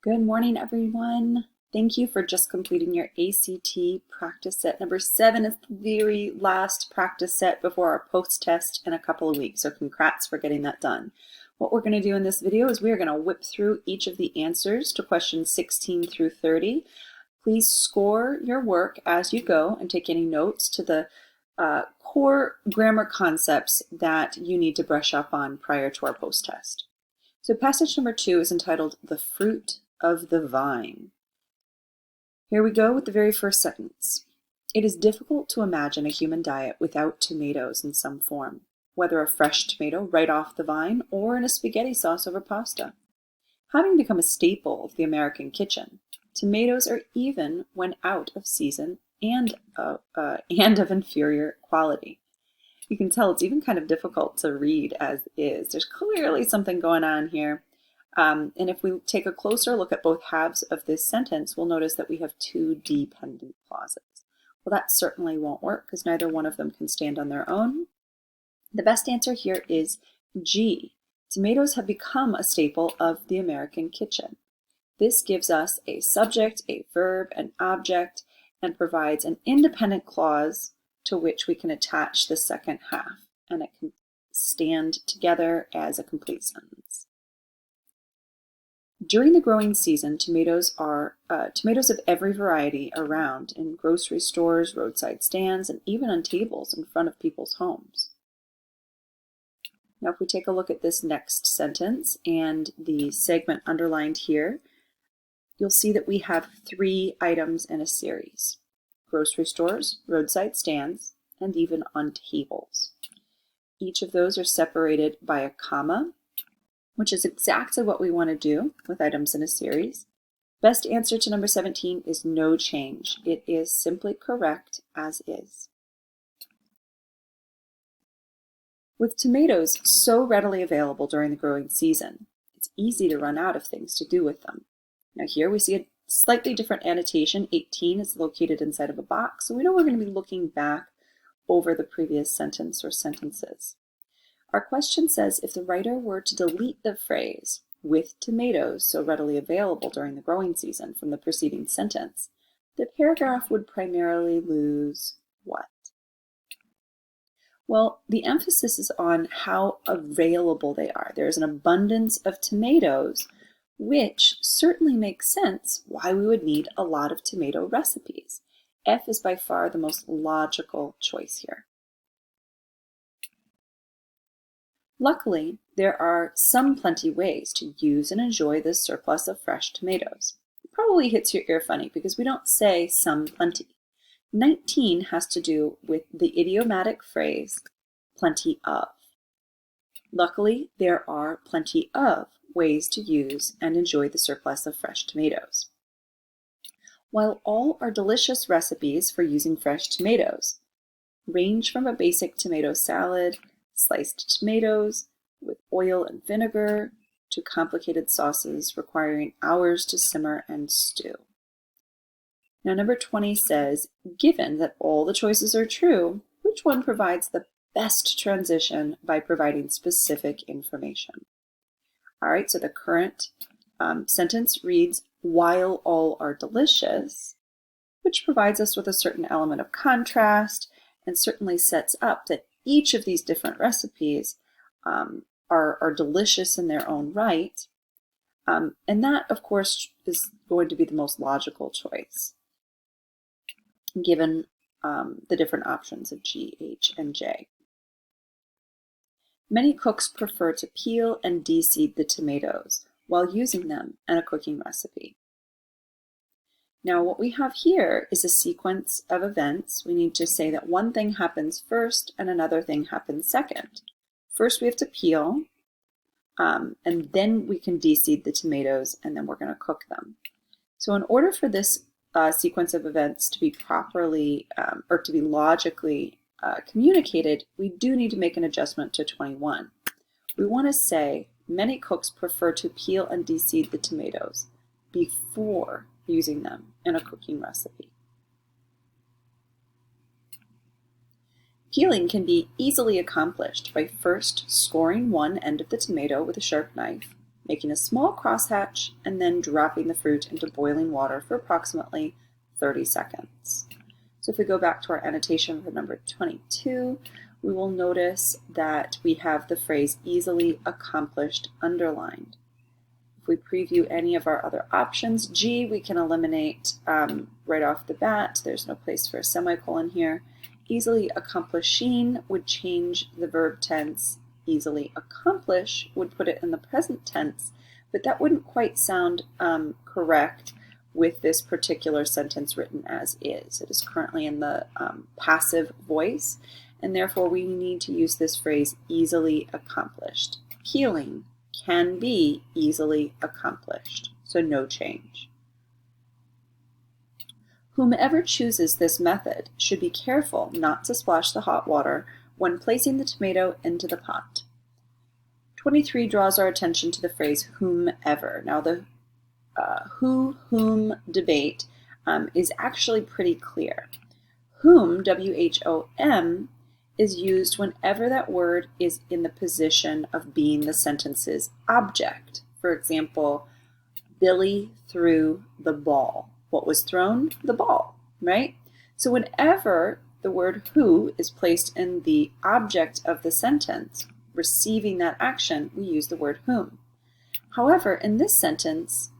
Good morning, everyone. Thank you for just completing your ACT practice set. Number 7 is the very last practice set before our post-test in a couple of weeks, so congrats for getting that done. What we're going to do in this video is we're going to whip through each of the answers to questions 16 through 30. Please score your work as you go and take any notes to the core grammar concepts that you need to brush up on prior to our post-test. So passage number 2 is entitled "The Fruit of the Vine." Here we go with the very first sentence. It is difficult to imagine a human diet without tomatoes in some form, whether a fresh tomato right off the vine or in a spaghetti sauce over pasta. Having become a staple of the American kitchen, tomatoes are even when out of season and of inferior quality. You can tell it's even kind of difficult to read as is. There's clearly something going on here. And if we take a closer look at both halves of this sentence, we'll notice that we have two dependent clauses. Well, that certainly won't work because neither one of them can stand on their own. The best answer here is G. Tomatoes have become a staple of the American kitchen. This gives us a subject, a verb, an object, and provides an independent clause to which we can attach the second half, and it can stand together as a complete sentence. During the growing season, tomatoes of every variety are around in grocery stores, roadside stands, and even on tables in front of people's homes. Now, if we take a look at this next sentence and the segment underlined here, you'll see that we have 3 items in a series: grocery stores, roadside stands, and even on tables. Each of those are separated by a comma, which is exactly what we want to do with items in a series. Best answer to number 17 is no change. It is simply correct as is. With tomatoes so readily available during the growing season, it's easy to run out of things to do with them. Now here we see a slightly different annotation. 18 is located inside of a box, so we know we're going to be looking back over the previous sentence or sentences. Our question says, if the writer were to delete the phrase "with tomatoes so readily available during the growing season" from the preceding sentence, the paragraph would primarily lose what? Well, the emphasis is on how available they are. There is an abundance of tomatoes, which certainly makes sense why we would need a lot of tomato recipes. F is by far the most logical choice here. Luckily, there are some plenty ways to use and enjoy this surplus of fresh tomatoes. It probably hits your ear funny because we don't say some plenty. 19 has to do with the idiomatic phrase plenty of. Luckily, there are plenty of ways to use and enjoy the surplus of fresh tomatoes. While all are delicious recipes for using fresh tomatoes, range from a basic tomato salad, sliced tomatoes with oil and vinegar, to complicated sauces requiring hours to simmer and stew. Now, number 20 says, given that all the choices are true, which one provides the best transition by providing specific information? All right, so the current sentence reads, while all are delicious, which provides us with a certain element of contrast and certainly sets up that each of these different recipes are delicious in their own right. And that, of course, is going to be the most logical choice, given the different options of G, H, and J. Many cooks prefer to peel and de-seed the tomatoes while using them in a cooking recipe. Now, what we have here is a sequence of events. We need to say that one thing happens first and another thing happens second. First, we have to peel, and then we can de-seed the tomatoes, and then we're going to cook them. So in order for this sequence of events to be properly or to be logically communicated, we do need to make an adjustment to 21. We want to say many cooks prefer to peel and de-seed the tomatoes before using them in a cooking recipe. Peeling can be easily accomplished by first scoring one end of the tomato with a sharp knife, making a small crosshatch and then dropping the fruit into boiling water for approximately 30 seconds. So if we go back to our annotation for number 22, we will notice that we have the phrase easily accomplished underlined. If we preview any of our other options, G we can eliminate right off the bat. There's no place for a semicolon here. Easily accomplishing would change the verb tense. Easily accomplish would put it in the present tense, but that wouldn't quite sound correct with this particular sentence written as is. It is currently in the passive voice, and therefore we need to use this phrase easily accomplished. Peeling can be easily accomplished, so no change. Whomever chooses this method should be careful not to splash the hot water when placing the tomato into the pot. 23 draws our attention to the phrase whomever. Now the who-whom debate is actually pretty clear. Whom, W-H-O-M, is used whenever that word is in the position of being the sentence's object. For example, Billy threw the ball. What was thrown? The ball, right? So whenever the word who is placed in the object of the sentence, receiving that action, we use the word whom. However, in this sentence,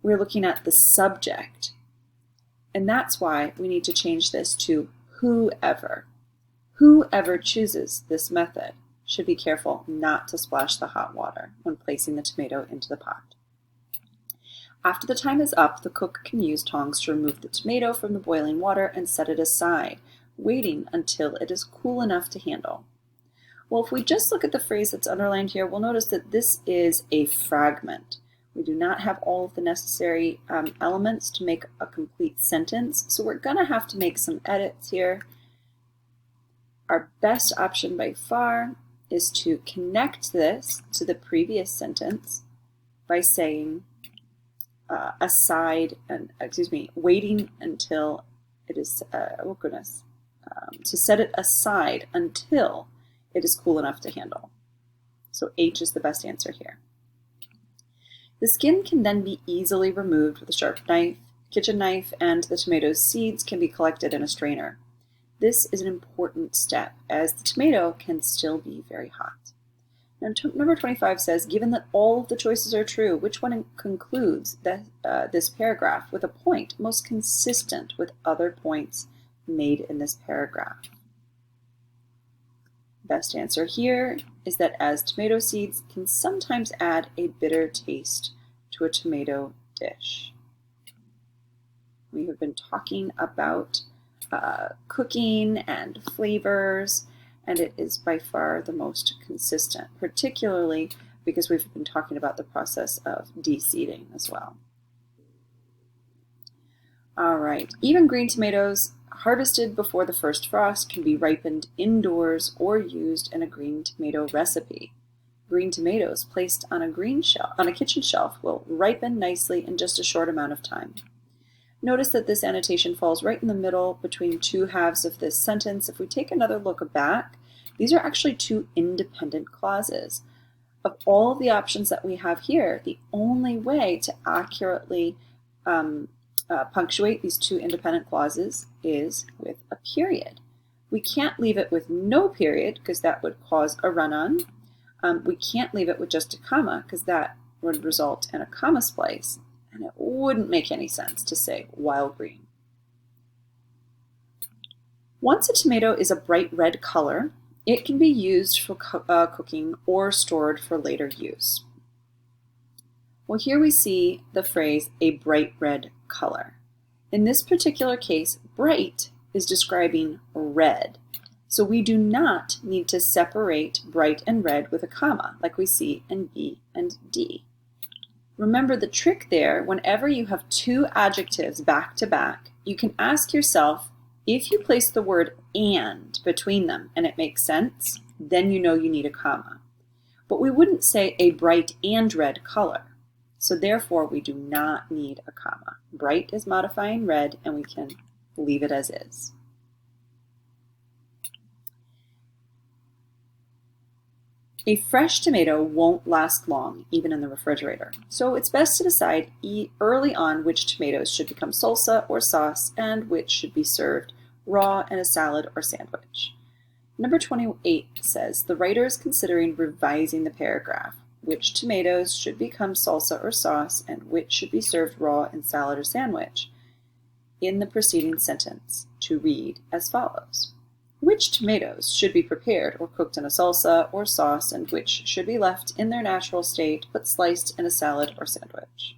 we're looking at the subject, and that's why we need to change this to whoever. Whoever chooses this method should be careful not to splash the hot water when placing the tomato into the pot. After the time is up, the cook can use tongs to remove the tomato from the boiling water and set it aside, waiting until it is cool enough to handle. Well, if we just look at the phrase that's underlined here, we'll notice that this is a fragment. We do not have all of the necessary elements to make a complete sentence, so we're going to have to make some edits here. Our best option by far is to connect this to the previous sentence by saying waiting until it is, to set it aside until it is cool enough to handle. So H is the best answer here. The skin can then be easily removed with a sharp knife, kitchen knife, and the tomato seeds can be collected in a strainer. This is an important step as the tomato can still be very hot. Now, number 25 says, given that all of the choices are true, which one concludes this paragraph with a point most consistent with other points made in this paragraph? Best answer here is that as tomato seeds can sometimes add a bitter taste to a tomato dish. We have been talking about cooking and flavors, and it is by far the most consistent, particularly because we've been talking about the process of de-seeding as well. All right, even green tomatoes harvested before the first frost can be ripened indoors or used in a green tomato recipe. Green tomatoes placed on a kitchen shelf will ripen nicely in just a short amount of time. Notice that this annotation falls right in the middle between two halves of this sentence. If we take another look back, these are actually two independent clauses. Of all of the options that we have here, the only way to accurately punctuate these two independent clauses is with a period. We can't leave it with no period because that would cause a run-on. We can't leave it with just a comma because that would result in a comma splice, and it wouldn't make any sense to say while green. Once a tomato is a bright red color, it can be used for cooking or stored for later use. Well, here we see the phrase a bright red color. In this particular case, bright is describing red. So we do not need to separate bright and red with a comma like we see in B and D. Remember the trick there, whenever you have two adjectives back to back, you can ask yourself, if you place the word and between them and it makes sense, then you know you need a comma. But we wouldn't say a bright and red color. So therefore, we do not need a comma. Bright is modifying red, and we can leave it as is. A fresh tomato won't last long, even in the refrigerator, so it's best to decide early on which tomatoes should become salsa or sauce and which should be served raw in a salad or sandwich. Number 28 says, the writer is considering revising the paragraph. Which tomatoes should become salsa or sauce and which should be served raw in salad or sandwich? In the preceding sentence, to read as follows. Which tomatoes should be prepared or cooked in a salsa or sauce and which should be left in their natural state but sliced in a salad or sandwich?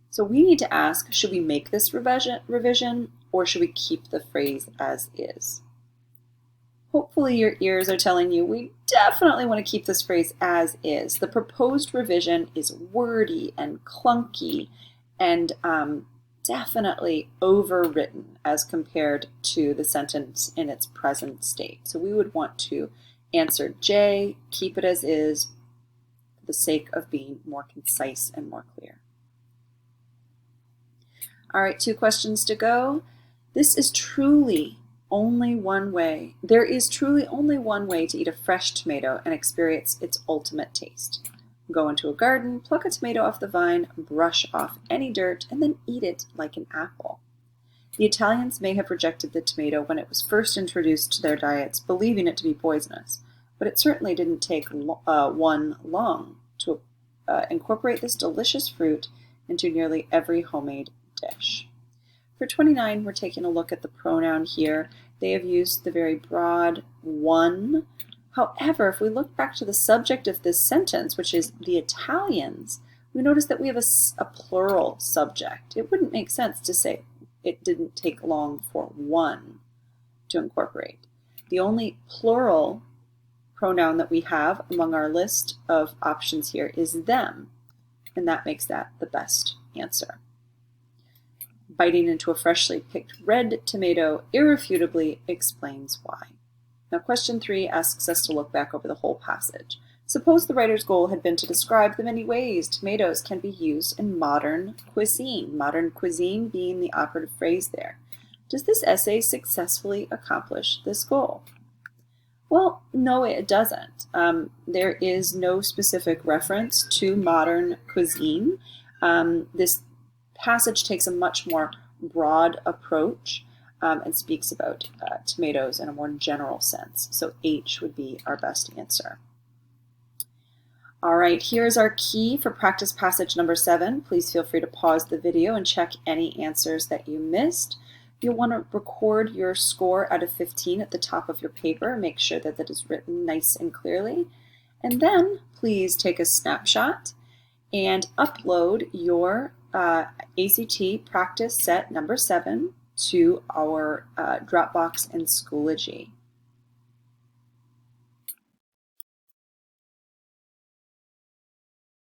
So we need to ask, should we make this revision or should we keep the phrase as is? Hopefully your ears are telling you we definitely want to keep this phrase as is. The proposed revision is wordy and clunky and definitely overwritten as compared to the sentence in its present state. So we would want to answer J, keep it as is, for the sake of being more concise and more clear. All right, 2 questions to go. This is truly only one way. There is truly only one way to eat a fresh tomato and experience its ultimate taste. Go into a garden, pluck a tomato off the vine, brush off any dirt, and then eat it like an apple. The Italians may have rejected the tomato when it was first introduced to their diets, believing it to be poisonous, but it certainly didn't take one long to incorporate this delicious fruit into nearly every homemade dish. For 29, we're taking a look at the pronoun here. They have used the very broad one. However, if we look back to the subject of this sentence, which is the Italians, we notice that we have a plural subject. It wouldn't make sense to say it didn't take long for one to incorporate. The only plural pronoun that we have among our list of options here is them, and that makes that the best answer. Biting into a freshly picked red tomato irrefutably explains why. Now, question 3 asks us to look back over the whole passage. Suppose the writer's goal had been to describe the many ways tomatoes can be used in modern cuisine being the operative phrase there. Does this essay successfully accomplish this goal? Well, no, it doesn't. There is no specific reference to modern cuisine. This passage takes a much more broad approach and speaks about tomatoes in a more general sense. So H would be our best answer. All right, here's our key for practice passage number 7. Please feel free to pause the video and check any answers that you missed. You'll want to record your score out of 15 at the top of your paper. Make sure that that is written nice and clearly. And then please take a snapshot and upload your ACT practice set number 7 to our Dropbox and Schoology.